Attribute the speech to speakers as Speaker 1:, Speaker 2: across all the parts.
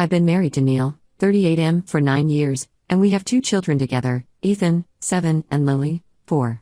Speaker 1: I've been married to Neil, 38M, for 9 years, and we have 2 children together, Ethan, 7, and Lily, 4.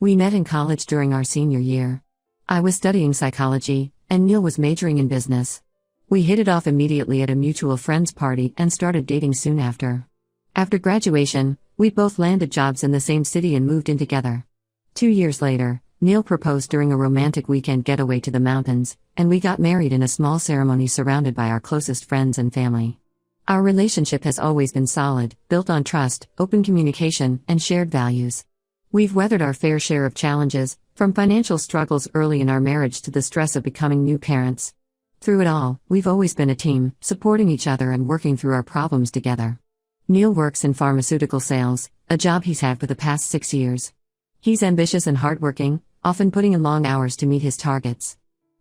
Speaker 1: We met in college during our senior year. I was studying psychology, and Neil was majoring in business. We hit it off immediately at a mutual friend's party and started dating soon after. After graduation, we both landed jobs in the same city and moved in together. 2 years later, Neil proposed during a romantic weekend getaway to the mountains, and we got married in a small ceremony surrounded by our closest friends and family. Our relationship has always been solid, built on trust, open communication, and shared values. We've weathered our fair share of challenges, from financial struggles early in our marriage to the stress of becoming new parents. Through it all, we've always been a team, supporting each other and working through our problems together. Neil works in pharmaceutical sales, a job he's had for the past 6 years. He's ambitious and hardworking, often putting in long hours to meet his targets.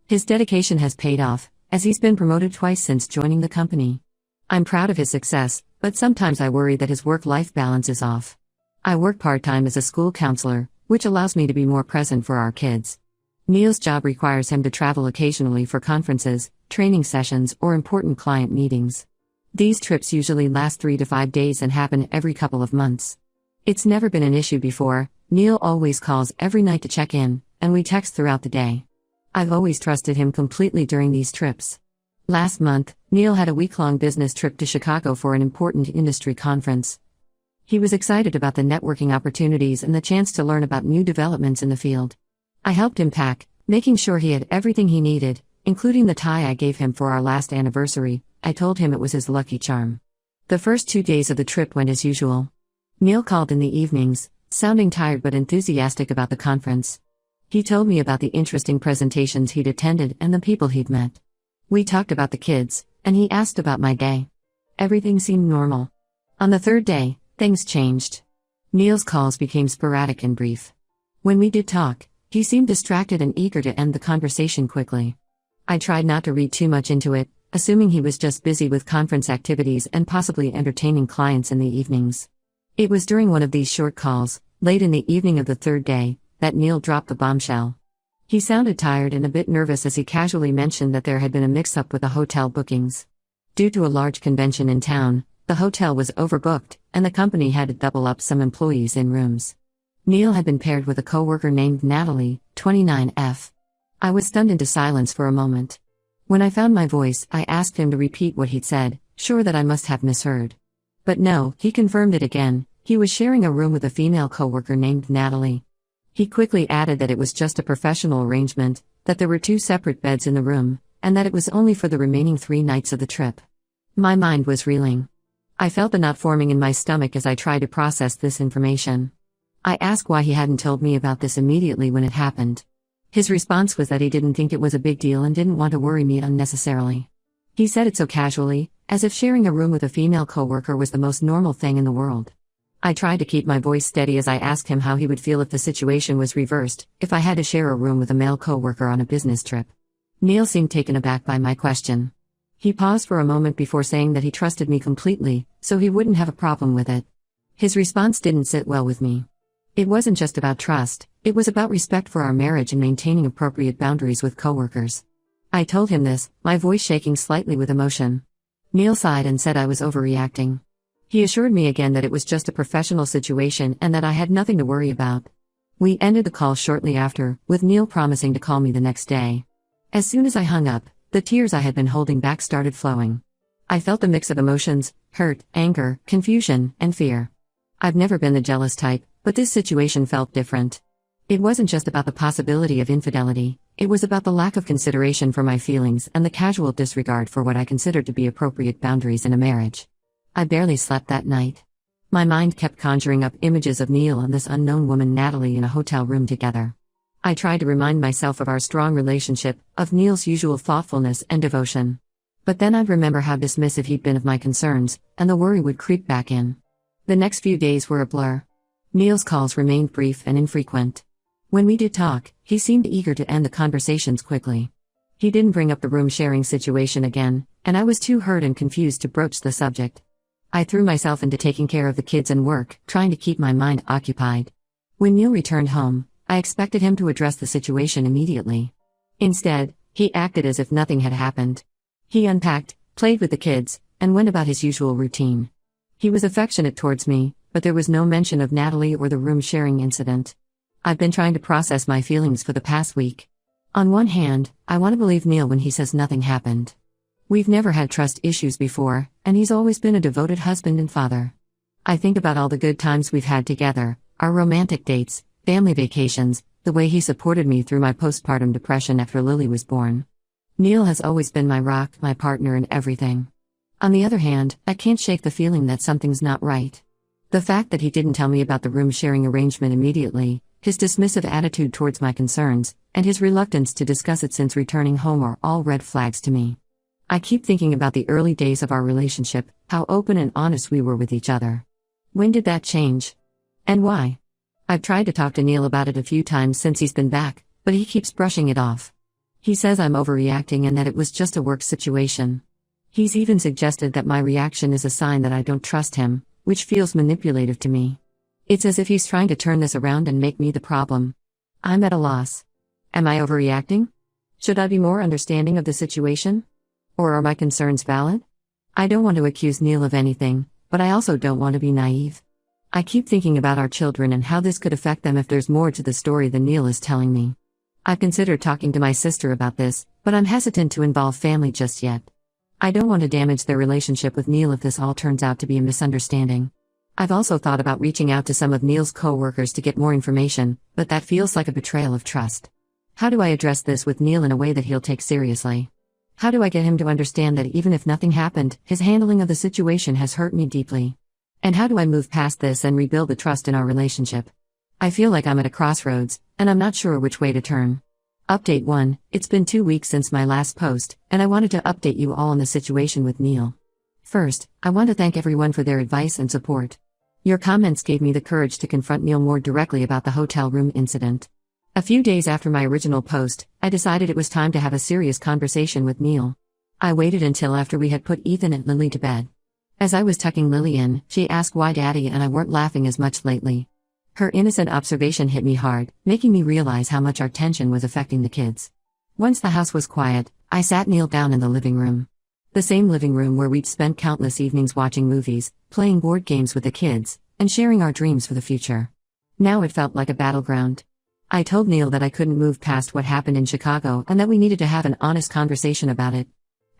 Speaker 1: His dedication has paid off, as he's been promoted twice since joining the company. I'm proud of his success, but sometimes I worry that his work-life balance is off. I work part-time as a school counselor, which allows me to be more present for our kids. Neil's job requires him to travel occasionally for conferences, training sessions, or important client meetings. These trips usually last 3 to 5 days and happen every couple of months. It's never been an issue before. Neil always calls every night to check in, and we text throughout the day. I've always trusted him completely during these trips. Last month, Neil had a week-long business trip to Chicago for an important industry conference. He was excited about the networking opportunities and the chance to learn about new developments in the field. I helped him pack, making sure he had everything he needed, including the tie I gave him for our last anniversary. I told him it was his lucky charm. The first 2 days of the trip went as usual. Neil called in the evenings, sounding tired but enthusiastic about the conference. He told me about the interesting presentations he'd attended and the people he'd met. We talked about the kids, and he asked about my day. Everything seemed normal. On the 3rd day, things changed. Neil's calls became sporadic and brief. When we did talk, he seemed distracted and eager to end the conversation quickly. I tried not to read too much into it, assuming he was just busy with conference activities and possibly entertaining clients in the evenings. It was during one of these short calls, late in the evening of the 3rd day, that Neil dropped the bombshell. He sounded tired and a bit nervous as he casually mentioned that there had been a mix-up with the hotel bookings. Due to a large convention in town, the hotel was overbooked, and the company had to double up some employees in rooms. Neil had been paired with a coworker named Natalie, 29F. I was stunned into silence for a moment. When I found my voice, I asked him to repeat what he'd said, sure that I must have misheard. But no, he confirmed it again. He was sharing a room with a female coworker named Natalie. He quickly added that it was just a professional arrangement, that there were 2 separate beds in the room, and that it was only for the remaining 3 nights of the trip. My mind was reeling. I felt the knot forming in my stomach as I tried to process this information. I asked why he hadn't told me about this immediately when it happened. His response was that he didn't think it was a big deal and didn't want to worry me unnecessarily. He said it so casually, as if sharing a room with a female coworker was the most normal thing in the world. I tried to keep my voice steady as I asked him how he would feel if the situation was reversed, if I had to share a room with a male coworker on a business trip. Neil seemed taken aback by my question. He paused for a moment before saying that he trusted me completely, so he wouldn't have a problem with it. His response didn't sit well with me. It wasn't just about trust, it was about respect for our marriage and maintaining appropriate boundaries with coworkers. I told him this, my voice shaking slightly with emotion. Neil sighed and said I was overreacting. He assured me again that it was just a professional situation and that I had nothing to worry about. We ended the call shortly after, with Neil promising to call me the next day. As soon as I hung up, the tears I had been holding back started flowing. I felt a mix of emotions: hurt, anger, confusion, and fear. I've never been the jealous type, but this situation felt different. It wasn't just about the possibility of infidelity, it was about the lack of consideration for my feelings and the casual disregard for what I considered to be appropriate boundaries in a marriage. I barely slept that night. My mind kept conjuring up images of Neil and this unknown woman Natalie in a hotel room together. I tried to remind myself of our strong relationship, of Neil's usual thoughtfulness and devotion. But then I'd remember how dismissive he'd been of my concerns, and the worry would creep back in. The next few days were a blur. Neil's calls remained brief and infrequent. When we did talk, he seemed eager to end the conversations quickly. He didn't bring up the room-sharing situation again, and I was too hurt and confused to broach the subject. I threw myself into taking care of the kids and work, trying to keep my mind occupied. When Neil returned home, I expected him to address the situation immediately. Instead, he acted as if nothing had happened. He unpacked, played with the kids, and went about his usual routine. He was affectionate towards me, but there was no mention of Natalie or the room sharing incident. I've been trying to process my feelings for the past week. On one hand, I want to believe Neil when he says nothing happened. We've never had trust issues before, and he's always been a devoted husband and father. I think about all the good times we've had together, our romantic dates, family vacations, the way he supported me through my postpartum depression after Lily was born. Neil has always been my rock, my partner in everything. On the other hand, I can't shake the feeling that something's not right. The fact that he didn't tell me about the room sharing arrangement immediately, his dismissive attitude towards my concerns, and his reluctance to discuss it since returning home are all red flags to me. I keep thinking about the early days of our relationship, how open and honest we were with each other. When did that change? And why? I've tried to talk to Neil about it a few times since he's been back, but he keeps brushing it off. He says I'm overreacting and that it was just a work situation. He's even suggested that my reaction is a sign that I don't trust him, which feels manipulative to me. It's as if he's trying to turn this around and make me the problem. I'm at a loss. Am I overreacting? Should I be more understanding of the situation? Or are my concerns valid? I don't want to accuse Neil of anything, but I also don't want to be naive. I keep thinking about our children and how this could affect them if there's more to the story than Neil is telling me. I've considered talking to my sister about this, but I'm hesitant to involve family just yet. I don't want to damage their relationship with Neil if this all turns out to be a misunderstanding. I've also thought about reaching out to some of Neil's coworkers to get more information, but that feels like a betrayal of trust. How do I address this with Neil in a way that he'll take seriously? How do I get him to understand that even if nothing happened, his handling of the situation has hurt me deeply? And how do I move past this and rebuild the trust in our relationship? I feel like I'm at a crossroads, and I'm not sure which way to turn. Update 1, it's been 2 weeks since my last post, and I wanted to update you all on the situation with Neil. First, I want to thank everyone for their advice and support. Your comments gave me the courage to confront Neil more directly about the hotel room incident. A few days after my original post, I decided it was time to have a serious conversation with Neil. I waited until after we had put Ethan and Lily to bed. As I was tucking Lily in, she asked why Daddy and I weren't laughing as much lately. Her innocent observation hit me hard, making me realize how much our tension was affecting the kids. Once the house was quiet, I sat Neil down in the living room. The same living room where we'd spent countless evenings watching movies, playing board games with the kids, and sharing our dreams for the future. Now it felt like a battleground. I told Neil that I couldn't move past what happened in Chicago and that we needed to have an honest conversation about it.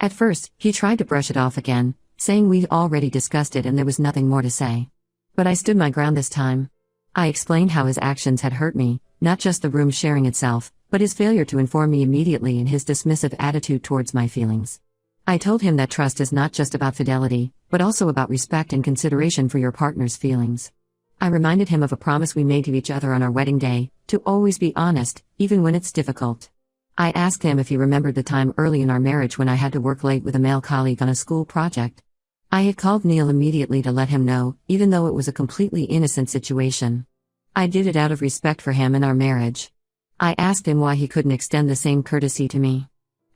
Speaker 1: At first, he tried to brush it off again, saying we'd already discussed it and there was nothing more to say. But I stood my ground this time. I explained how his actions had hurt me, not just the room sharing itself, but his failure to inform me immediately and his dismissive attitude towards my feelings. I told him that trust is not just about fidelity, but also about respect and consideration for your partner's feelings. I reminded him of a promise we made to each other on our wedding day, to always be honest, even when it's difficult. I asked him if he remembered the time early in our marriage when I had to work late with a male colleague on a school project. I had called Neil immediately to let him know, even though it was a completely innocent situation. I did it out of respect for him and our marriage. I asked him why he couldn't extend the same courtesy to me.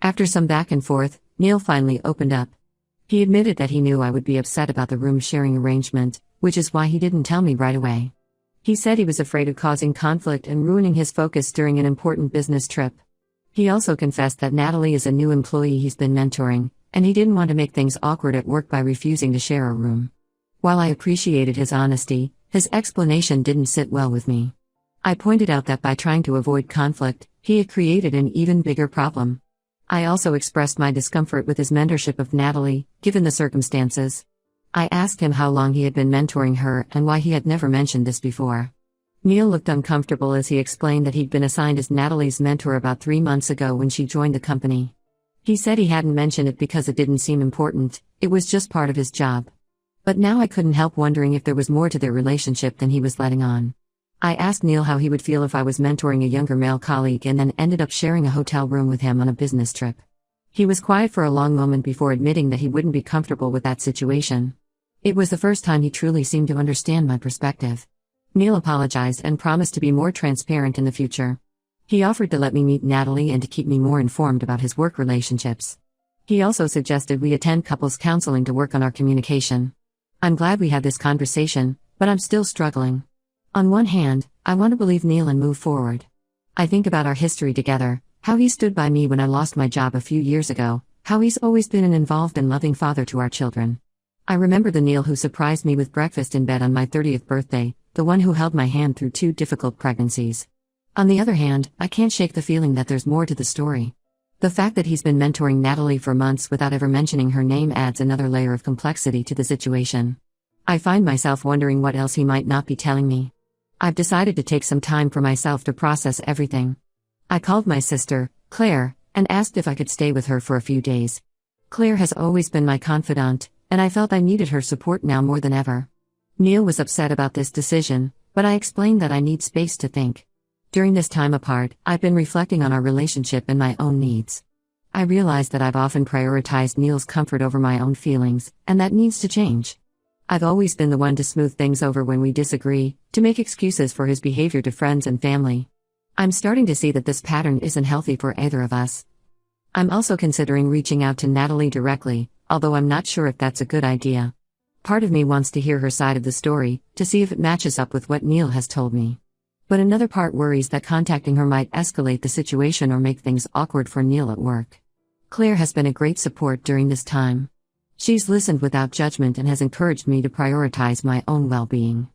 Speaker 1: After some back and forth, Neil finally opened up. He admitted that he knew I would be upset about the room sharing arrangement, which is why he didn't tell me right away. He said he was afraid of causing conflict and ruining his focus during an important business trip. He also confessed that Natalie is a new employee he's been mentoring, and he didn't want to make things awkward at work by refusing to share a room. While I appreciated his honesty, his explanation didn't sit well with me. I pointed out that by trying to avoid conflict, he had created an even bigger problem. I also expressed my discomfort with his mentorship of Natalie, given the circumstances. I asked him how long he had been mentoring her and why he had never mentioned this before. Neil looked uncomfortable as he explained that he'd been assigned as Natalie's mentor about 3 months ago when she joined the company. He said he hadn't mentioned it because it didn't seem important, it was just part of his job. But now I couldn't help wondering if there was more to their relationship than he was letting on. I asked Neil how he would feel if I was mentoring a younger male colleague and then ended up sharing a hotel room with him on a business trip. He was quiet for a long moment before admitting that he wouldn't be comfortable with that situation. It was the first time he truly seemed to understand my perspective. Neil apologized and promised to be more transparent in the future. He offered to let me meet Natalie and to keep me more informed about his work relationships. He also suggested we attend couples counseling to work on our communication. I'm glad we had this conversation, but I'm still struggling. On one hand, I want to believe Neil and move forward. I think about our history together, how he stood by me when I lost my job a few years ago, How he's always been an involved and loving father to our children. I remember the Neil who surprised me with breakfast in bed on my 30th birthday, the one who held my hand through 2 difficult pregnancies. On the other hand, I can't shake the feeling that there's more to the story. The fact that he's been mentoring Natalie for months without ever mentioning her name adds another layer of complexity to the situation. I find myself wondering what else he might not be telling me. I've decided to take some time for myself to process everything. I called my sister, Claire, and asked if I could stay with her for a few days. Claire has always been my confidant, and I felt I needed her support now more than ever. Neil was upset about this decision, but I explained that I need space to think. During this time apart, I've been reflecting on our relationship and my own needs. I realized that I've often prioritized Neil's comfort over my own feelings, and that needs to change. I've always been the one to smooth things over when we disagree, to make excuses for his behavior to friends and family. I'm starting to see that this pattern isn't healthy for either of us. I'm also considering reaching out to Natalie directly, although I'm not sure if that's a good idea. Part of me wants to hear her side of the story, to see if it matches up with what Neil has told me. But another part worries that contacting her might escalate the situation or make things awkward for Neil at work. Claire has been a great support during this time. She's listened without judgment and has encouraged me to prioritize my own well-being.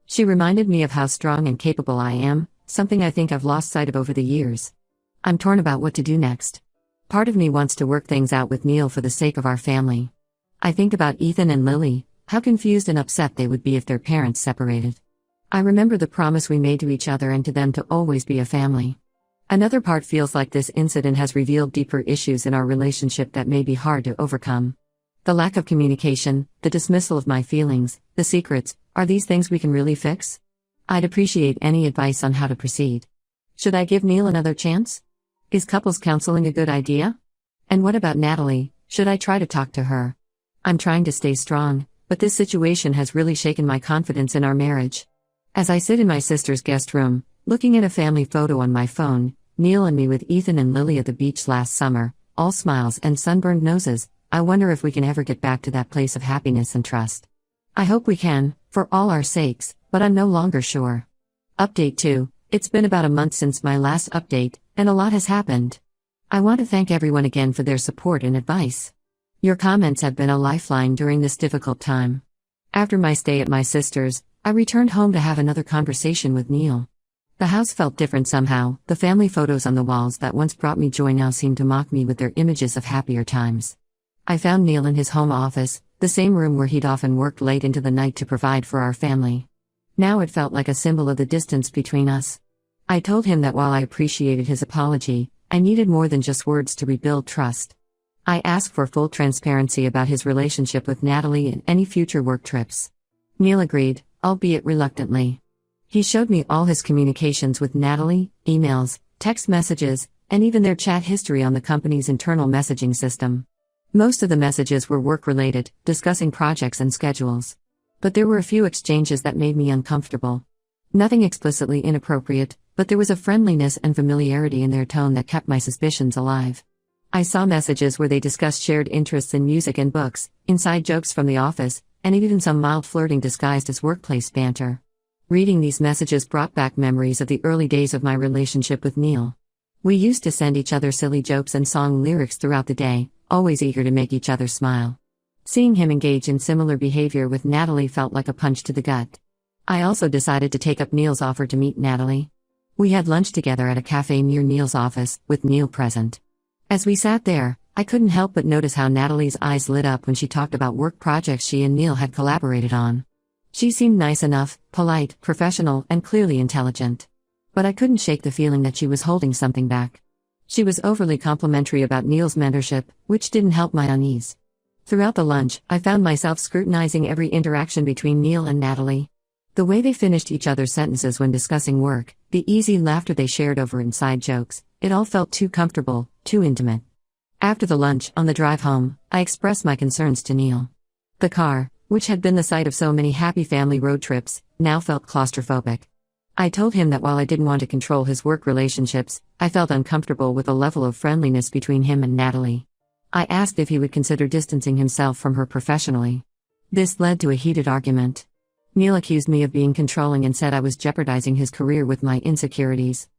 Speaker 1: She reminded me of how strong and capable I am, something I think I've lost sight of over the years. I'm torn about what to do next. Part of me wants to work things out with Neil for the sake of our family. I think about Ethan and Lily, how confused and upset they would be if their parents separated. I remember the promise we made to each other and to them to always be a family. Another part feels like this incident has revealed deeper issues in our relationship that may be hard to overcome. The lack of communication, the dismissal of my feelings, the secrets, are these things we can really fix? I'd appreciate any advice on how to proceed. Should I give Neil another chance? Is couples counseling a good idea? And what about Natalie, should I try to talk to her? I'm trying to stay strong, but this situation has really shaken my confidence in our marriage. As I sit in my sister's guest room, looking at a family photo on my phone, Neil and me with Ethan and Lily at the beach last summer, all smiles and sunburned noses, I wonder if we can ever get back to that place of happiness and trust. I hope we can, for all our sakes, but I'm no longer sure. Update 2. It's been about a month since my last update, and a lot has happened. I want to thank everyone again for their support and advice. Your comments have been a lifeline during this difficult time. After my stay at my sister's, I returned home to have another conversation with Neil. The house felt different somehow. The family photos on the walls that once brought me joy now seemed to mock me with their images of happier times. I found Neil in his home office, the same room where he'd often worked late into the night to provide for our family. Now it felt like a symbol of the distance between us. I told him that while I appreciated his apology, I needed more than just words to rebuild trust. I asked for full transparency about his relationship with Natalie and any future work trips. Neil agreed, albeit reluctantly. He showed me all his communications with Natalie, emails, text messages, and even their chat history on the company's internal messaging system. Most of the messages were work-related, discussing projects and schedules. But there were a few exchanges that made me uncomfortable. Nothing explicitly inappropriate, but there was a friendliness and familiarity in their tone that kept my suspicions alive. I saw messages where they discussed shared interests in music and books, inside jokes from the office, and even some mild flirting disguised as workplace banter. Reading these messages brought back memories of the early days of my relationship with Neil. We used to send each other silly jokes and song lyrics throughout the day, always eager to make each other smile. Seeing him engage in similar behavior with Natalie felt like a punch to the gut. I also decided to take up Neil's offer to meet Natalie. We had lunch together at a cafe near Neil's office, with Neil present. As we sat there, I couldn't help but notice how Natalie's eyes lit up when she talked about work projects she and Neil had collaborated on. She seemed nice enough, polite, professional, and clearly intelligent. But I couldn't shake the feeling that she was holding something back. She was overly complimentary about Neil's mentorship, which didn't help my unease. Throughout the lunch, I found myself scrutinizing every interaction between Neil and Natalie. The way they finished each other's sentences when discussing work, the easy laughter they shared over inside jokes, it all felt too comfortable, too intimate. After the lunch, on the drive home, I expressed my concerns to Neil. The car, which had been the site of so many happy family road trips, now felt claustrophobic. I told him that while I didn't want to control his work relationships, I felt uncomfortable with the level of friendliness between him and Natalie. I asked if he would consider distancing himself from her professionally. This led to a heated argument. Neil accused me of being controlling and said I was jeopardizing his career with my insecurities.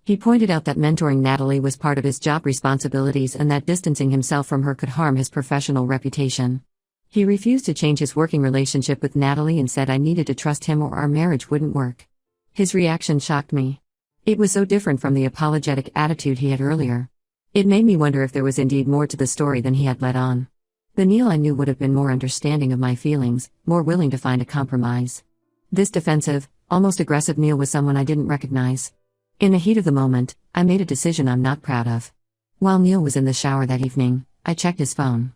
Speaker 1: He pointed out that mentoring Natalie was part of his job responsibilities and that distancing himself from her could harm his professional reputation. He refused to change his working relationship with Natalie and said I needed to trust him or our marriage wouldn't work. His reaction shocked me. It was so different from the apologetic attitude he had earlier. It made me wonder if there was indeed more to the story than he had let on. The Neil I knew would have been more understanding of my feelings, more willing to find a compromise. This defensive, almost aggressive Neil was someone I didn't recognize. In the heat of the moment, I made a decision I'm not proud of. While Neil was in the shower that evening, I checked his phone.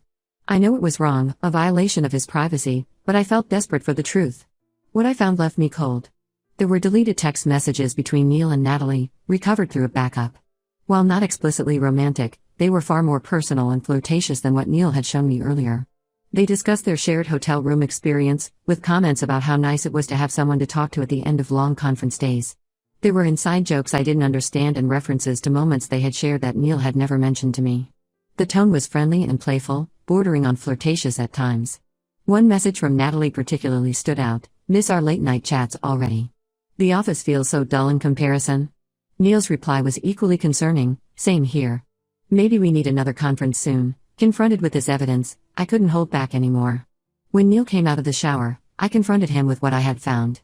Speaker 1: I know it was wrong, a violation of his privacy, but I felt desperate for the truth. What I found left me cold. There were deleted text messages between Neil and Natalie, recovered through a backup. While not explicitly romantic, they were far more personal and flirtatious than what Neil had shown me earlier. They discussed their shared hotel room experience, with comments about how nice it was to have someone to talk to at the end of long conference days. There were inside jokes I didn't understand and references to moments they had shared that Neil had never mentioned to me. The tone was friendly and playful, bordering on flirtatious at times. One message from Natalie particularly stood out: "Miss our late-night chats already. The office feels so dull in comparison." Neil's reply was equally concerning: "Same here. Maybe we need another conference soon." Confronted with this evidence, I couldn't hold back anymore. When Neil came out of the shower, I confronted him with what I had found.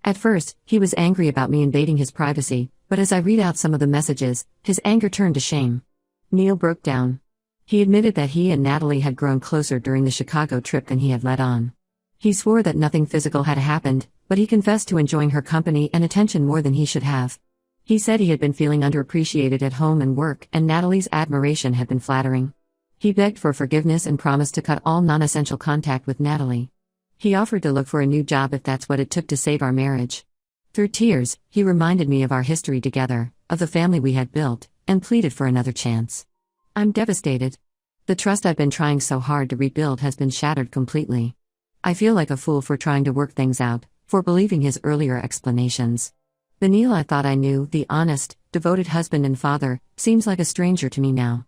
Speaker 1: At first, he was angry about me invading his privacy, but as I read out some of the messages, his anger turned to shame. Neil broke down. He admitted that he and Natalie had grown closer during the Chicago trip than he had let on. He swore that nothing physical had happened, but he confessed to enjoying her company and attention more than he should have. He said he had been feeling underappreciated at home and work, and Natalie's admiration had been flattering. He begged for forgiveness and promised to cut all non-essential contact with Natalie. He offered to look for a new job if that's what it took to save our marriage. Through tears, he reminded me of our history together, of the family we had built, and pleaded for another chance. I'm devastated. The trust I've been trying so hard to rebuild has been shattered completely. I feel like a fool for trying to work things out, for believing his earlier explanations. The Neil I thought I knew, the honest, devoted husband and father, seems like a stranger to me now.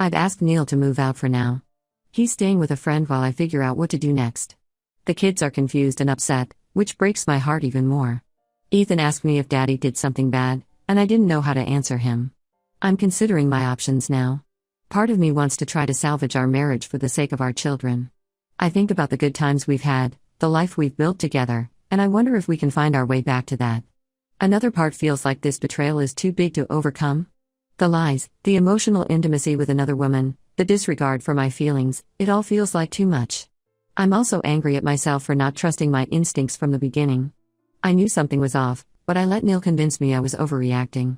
Speaker 1: I've asked Neil to move out for now. He's staying with a friend while I figure out what to do next. The kids are confused and upset, which breaks my heart even more. Ethan asked me if Daddy did something bad, and I didn't know how to answer him. I'm considering my options now. Part of me wants to try to salvage our marriage for the sake of our children. I think about the good times we've had, the life we've built together, and I wonder if we can find our way back to that. Another part feels like this betrayal is too big to overcome. The lies, the emotional intimacy with another woman, the disregard for my feelings, it all feels like too much. I'm also angry at myself for not trusting my instincts from the beginning. I knew something was off, but I let Neil convince me I was overreacting.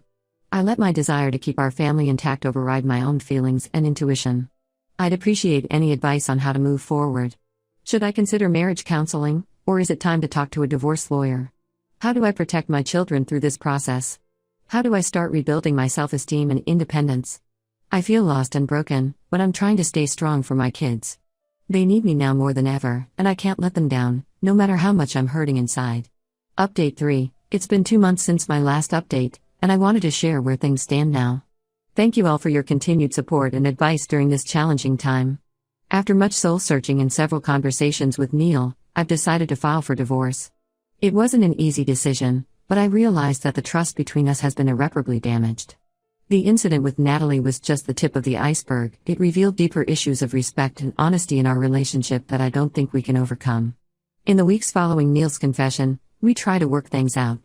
Speaker 1: I let my desire to keep our family intact override my own feelings and intuition. I'd appreciate any advice on how to move forward. Should I consider marriage counseling, or is it time to talk to a divorce lawyer? How do I protect my children through this process? How do I start rebuilding my self-esteem and independence? I feel lost and broken, but I'm trying to stay strong for my kids. They need me now more than ever, and I can't let them down, no matter how much I'm hurting inside. Update 3. It's been 2 months since my last update, and I wanted to share where things stand now. Thank you all for your continued support and advice during this challenging time. After much soul-searching and several conversations with Neil, I've decided to file for divorce. It wasn't an easy decision, but I realized that the trust between us has been irreparably damaged. The incident with Natalie was just the tip of the iceberg. It revealed deeper issues of respect and honesty in our relationship that I don't think we can overcome. In the weeks following Neil's confession, we tried to work things out.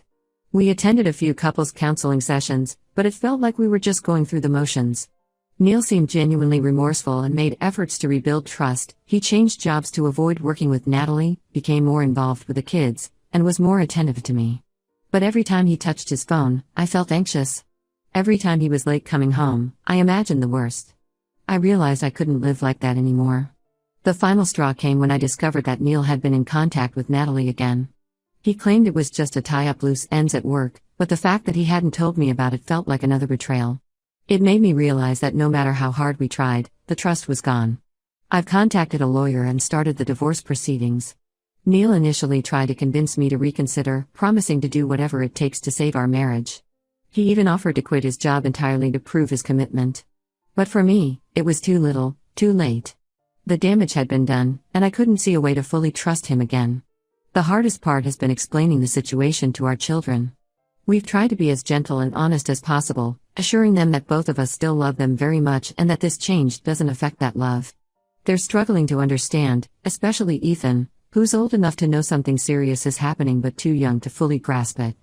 Speaker 1: We attended a few couples counseling sessions, but it felt like we were just going through the motions. Neil seemed genuinely remorseful and made efforts to rebuild trust. He changed jobs to avoid working with Natalie, became more involved with the kids, and was more attentive to me. But every time he touched his phone, I felt anxious. Every time he was late coming home, I imagined the worst. I realized I couldn't live like that anymore. The final straw came when I discovered that Neil had been in contact with Natalie again. He claimed it was just to tie up loose ends at work, but the fact that he hadn't told me about it felt like another betrayal. It made me realize that no matter how hard we tried, the trust was gone. I've contacted a lawyer and started the divorce proceedings. Neil initially tried to convince me to reconsider, promising to do whatever it takes to save our marriage. He even offered to quit his job entirely to prove his commitment. But for me, it was too little, too late. The damage had been done, and I couldn't see a way to fully trust him again. The hardest part has been explaining the situation to our children. We've tried to be as gentle and honest as possible, assuring them that both of us still love them very much and that this change doesn't affect that love. They're struggling to understand, especially Ethan, who's old enough to know something serious is happening but too young to fully grasp it.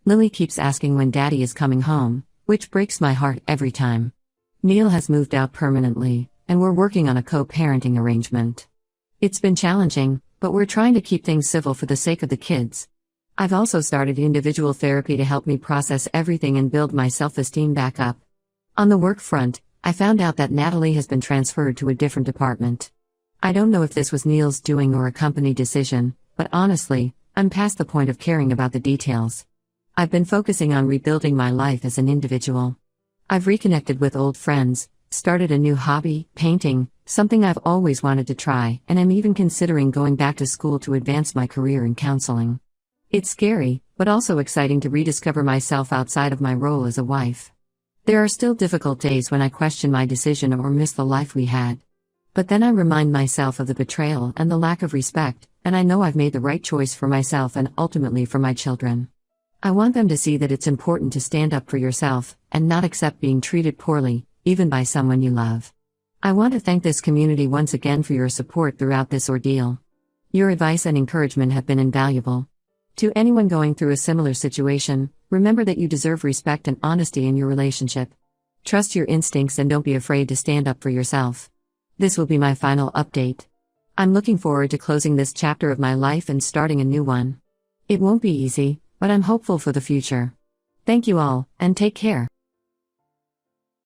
Speaker 1: Lily keeps asking when Daddy is coming home, which breaks my heart every time. Neil has moved out permanently, and we're working on a co-parenting arrangement. It's been challenging, but we're trying to keep things civil for the sake of the kids. I've also started individual therapy to help me process everything and build my self-esteem back up. On the work front, I found out that Natalie has been transferred to a different department. I don't know if this was Neil's doing or a company decision, but honestly, I'm past the point of caring about the details. I've been focusing on rebuilding my life as an individual. I've reconnected with old friends, started a new hobby, painting, something I've always wanted to try, and I'm even considering going back to school to advance my career in counseling. It's scary, but also exciting to rediscover myself outside of my role as a wife. There are still difficult days when I question my decision or miss the life we had. But then I remind myself of the betrayal and the lack of respect, and I know I've made the right choice for myself and ultimately for my children. I want them to see that it's important to stand up for yourself, and not accept being treated poorly, even by someone you love. I want to thank this community once again for your support throughout this ordeal. Your advice and encouragement have been invaluable. To anyone going through a similar situation, remember that you deserve respect and honesty in your relationship. Trust your instincts and don't be afraid to stand up for yourself. This will be my final update. I'm looking forward to closing this chapter of my life and starting a new one. It won't be easy, but I'm hopeful for the future. Thank you all, and take care.